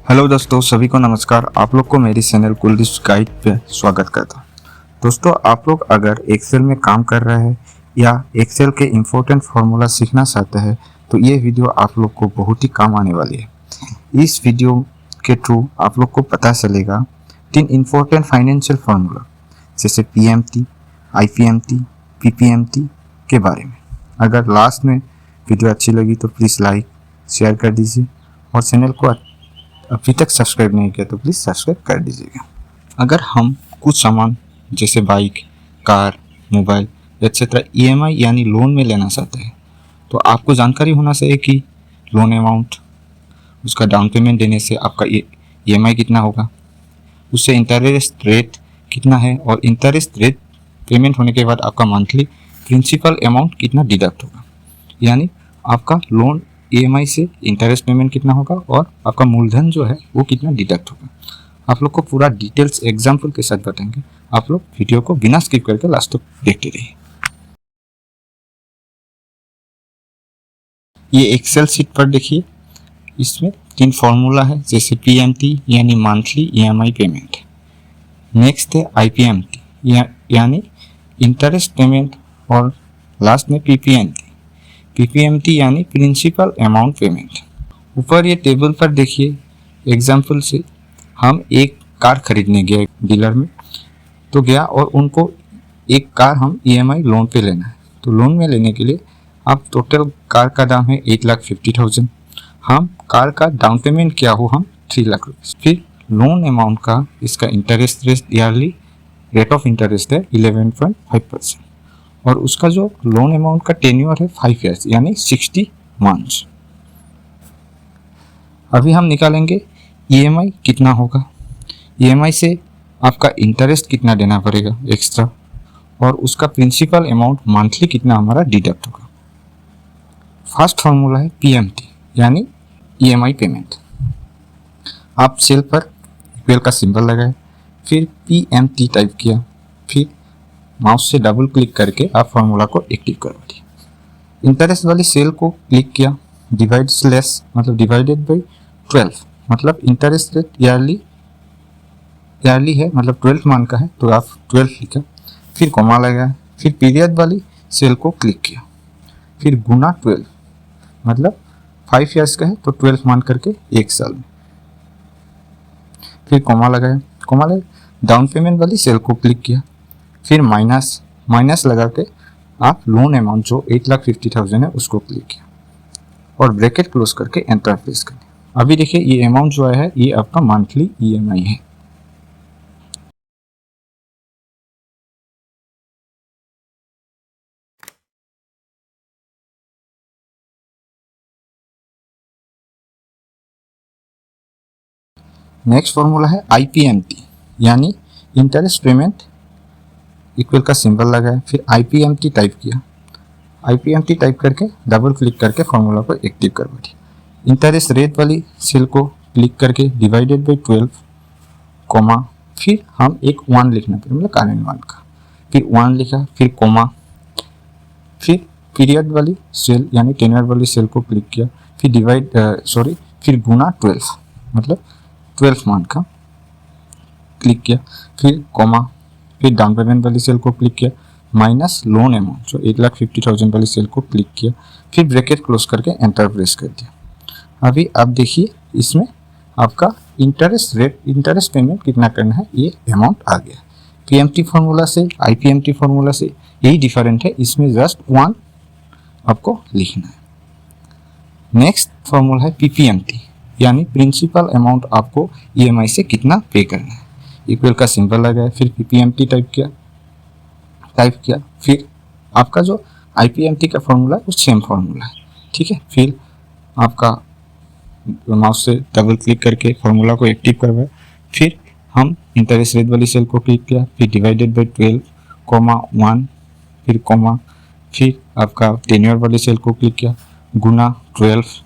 Hello दोस्तों, सभी को नमस्कार। आप लोग को मेरी चैनल कुलदीप गाइड पे स्वागत करता हूँ। दोस्तों, आप लोग अगर एक्सेल में काम कर रहे हैं या एक्सेल के इम्पोर्टेंट फार्मूला सीखना चाहते हैं तो ये वीडियो आप लोग को बहुत ही काम आने वाली है। इस वीडियो के थ्रू आप लोग को पता चलेगा 3 इम्पोर्टेंट फाइनेंशियल फार्मूला जैसे पीएमटी, आईपीएमटी, पीपीएमटी के बारे में। अगर लास्ट में वीडियो अच्छी लगी तो प्लीज़ लाइक शेयर कर दीजिए और चैनल को अभी तक सब्सक्राइब नहीं किया तो प्लीज़ सब्सक्राइब कर दीजिएगा। अगर हम कुछ सामान जैसे bike, car, mobile etcetera EMI यानी लोन में लेना चाहते हैं तो आपको जानकारी होना चाहिए कि लोन अमाउंट, उसका डाउन पेमेंट देने से आपका ईएमआई कितना होगा, उससे इंटरेस्ट रेट कितना है और इंटरेस्ट रेट पेमेंट होने के बाद आपका मंथली प्रिंसिपल अमाउंट कितना डिडक्ट होगा, यानी आपका लोन ईएमआई से इंटरेस्ट पेमेंट कितना होगा और आपका मूलधन जो है वो कितना डिडक्ट होगा। आप लोग को पूरा डिटेल्स एग्जाम्पल के साथ बताएंगे। आप लोग वीडियो को बिना स्किप करके लास्ट तक देखते रहिए। ये एक्सेल शीट पर देखिए, इसमें 3 फॉर्मूला है जैसे पीएमटी यानी मंथली ईएमआई पेमेंट, नेक्स्ट है आईपीएमटी यानी इंटरेस्ट पेमेंट और लास्ट में पीपीएमटी यानी प्रिंसिपल अमाउंट पेमेंट। ऊपर ये टेबल पर देखिए, एग्जाम्पल से हम एक कार खरीदने गए डीलर में, तो गया और उनको एक कार हम ईएमआई लोन पे लेना है। तो लोन में लेने के लिए आप टोटल कार का दाम है 8,50,000। हम कार का डाउन पेमेंट क्या हो हम 3 लाख रुपये। फिर लोन अमाउंट का इसका interest rate yearly rate of interest है 11.5% और उसका जो लोन अमाउंट का टेन्योर है 5 ईयर्स यानी 60 मंथ्स। अभी हम निकालेंगे ईएमआई कितना होगा, ईएमआई से आपका इंटरेस्ट कितना देना पड़ेगा एक्स्ट्रा और उसका प्रिंसिपल अमाउंट मंथली कितना हमारा डिडक्ट होगा। फर्स्ट फार्मूला है पीएमटी यानी ईएमआई पेमेंट। आप सेल पर इक्वल का सिंबल लगाए, फिर पीएमटी टाइप किया, फिर माउस से डबल क्लिक करके आप फार्मूला को एक्टिव करवा दिया। इंटरेस्ट वाली सेल को क्लिक किया, डिवाइड स्लैश मतलब डिवाइडेड बाई 12 मतलब इंटरेस्ट रेट ईयरली है मतलब 12 मंथ का है तो आप 12 लिखा, फिर कॉमा लगाया, फिर पीरियड वाली सेल को क्लिक किया, फिर गुना 12 मतलब 5 ईयर्स का है तो 12 मंथ करके 1 साल में, फिर कॉमा लगाया, डाउन पेमेंट वाली सेल को क्लिक किया, फिर माइनस लगा के आप लोन अमाउंट जो 8,50,000 है उसको क्लिक किया और ब्रैकेट क्लोज करके एंटर प्रेस करें। अभी देखिए ये अमाउंट जो है ये आपका मंथली ईएमआई है। नेक्स्ट फॉर्मूला है आईपीएमटी यानी इंटरेस्ट पेमेंट, इक्वल का सिंबल लगाया, फिर आईपीएमटी टाइप किया, आईपीएमटी टाइप करके डबल क्लिक करके फॉर्मूला को एक्टिव करवा दिया। इंटरेस्ट रेट वाली सेल को क्लिक करके डिवाइडेड बाई 12 कॉमा, फिर हम एक 1 लिखना पड़ेगा मतलब कारण 1 का, फिर 1 लिखा, फिर कॉमा, फिर पीरियड वाली सेल यानी टेन्योर वाली सेल को क्लिक किया, फिर फिर गुना 12 मतलब 12 मंथ का क्लिक किया, फिर कॉमा, फिर डाउन पेमेंट वाली सेल को क्लिक किया, माइनस लोन अमाउंट जो 8,50,000 वाली सेल को क्लिक किया, फिर ब्रैकेट क्लोज करके एंटर प्रेस कर दिया। अभी आप देखिए इसमें आपका इंटरेस्ट पेमेंट कितना करना है ये अमाउंट आ गया। पीएमटी फार्मूला से आईपीएमटी फार्मूला से यही डिफरेंट है, इसमें जस्ट 1 आपको लिखना है। नेक्स्ट फार्मूला है पीपीएमटी यानी प्रिंसिपल अमाउंट आपको ईएमआई से कितना पे करना है, इक्वल का सिंबल लगाया, फिर पीपीएमटी टाइप किया, फिर आपका जो आईपीएमटी का फॉर्मूला है वो सेम फॉर्मूला है, ठीक है। फिर आपका माउस से डबल क्लिक करके फॉर्मूला को एक्टिव करवाया, फिर हम इंटरेस्ट रेट वाली सेल को क्लिक किया, फिर डिवाइडेड बाई 12 कॉमा 1 फिर कॉमा, फिर आपका टेन्योर वाली सेल को क्लिक किया, गुना 12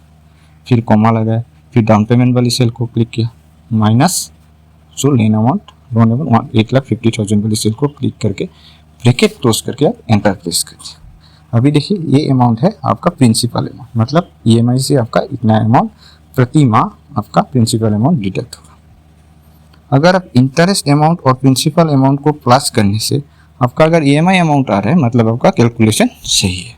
फिर कॉमा लगाया, फिर डाउन पेमेंट वाली सेल को क्लिक किया, माइनस जो लोन अमाउंट 8,50,000 वाली सेल को क्लिक करके ब्रैकेट क्लोज करके आप एंटर प्रेस करिए। अभी देखिए ये अमाउंट है आपका प्रिंसिपल अमाउंट, मतलब ईएमआई से आपका इतना अमाउंट प्रति माह आपका प्रिंसिपल अमाउंट डिडक्ट होगा। अगर आप इंटरेस्ट अमाउंट और प्रिंसिपल अमाउंट को प्लस करने से आपका अगर EMI अमाउंट आ रहा है मतलब आपका कैलकुलेशन सही है।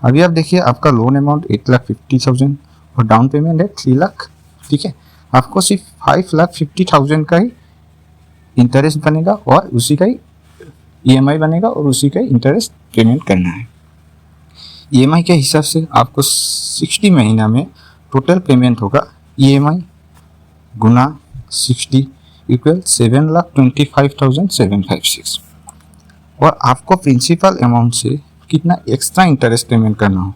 अभी आप देखिए आपका लोन अमाउंट 8,50,000 और डाउन पेमेंट है 3 लाख, ठीक है। आपको सिर्फ 5,50,000 का ही इंटरेस्ट बनेगा और उसी का ही EMI बनेगा और उसी का इंटरेस्ट पेमेंट करना है। EMI के हिसाब से आपको 60 महीना में टोटल पेमेंट होगा EMI गुना 60 इक्वल 7,25,756 और आपको प्रिंसिपल अमाउंट से कितना एक्स्ट्रा इंटरेस्ट पेमेंट करना होगा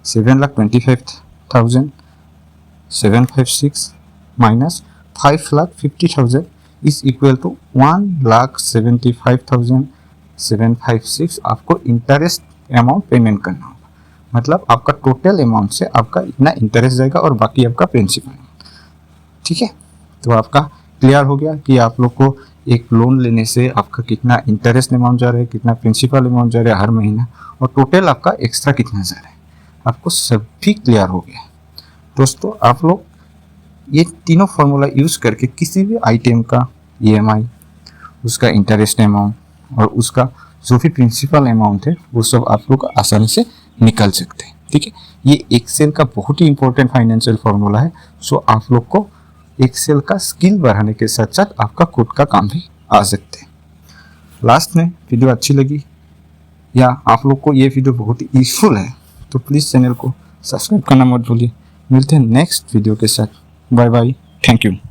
7,25,756 माइनस 5,50,000 इज इक्वल टू 1,75,756 आपको इंटरेस्ट अमाउंट पेमेंट करना होगा। मतलब आपका टोटल अमाउंट से आपका इतना इंटरेस्ट जाएगा और बाकी आपका प्रिंसिपल, ठीक है। तो आपका क्लियर हो गया कि आप लोग को एक लोन लेने से आपका कितना इंटरेस्ट अमाउंट जा रहा है, कितना प्रिंसिपल अमाउंट जा रहा है हर महीना और टोटल आपका एक्स्ट्रा कितना जा रहा है, आपको सब भी क्लियर हो गया। दोस्तों आप लोग ये तीनों फार्मूला यूज़ करके किसी भी आइटम का EMI, उसका इंटरेस्ट अमाउंट और उसका जो भी प्रिंसिपल अमाउंट है वो सब आप लोग आसानी से निकल सकते हैं, ठीक है। ये एक्सेल का बहुत ही इंपॉर्टेंट फाइनेंशियल फार्मूला है। सो आप लोग को एक्सेल का स्किल बढ़ाने के साथ साथ आपका खुद का काम भी आ सकते हैं। लास्ट में वीडियो अच्छी लगी या आप लोग को ये वीडियो बहुत ही यूजफुल है तो प्लीज़ चैनल को सब्सक्राइब करना मत भूलिए। मिलते हैं नेक्स्ट वीडियो के साथ। Bye bye, thank you.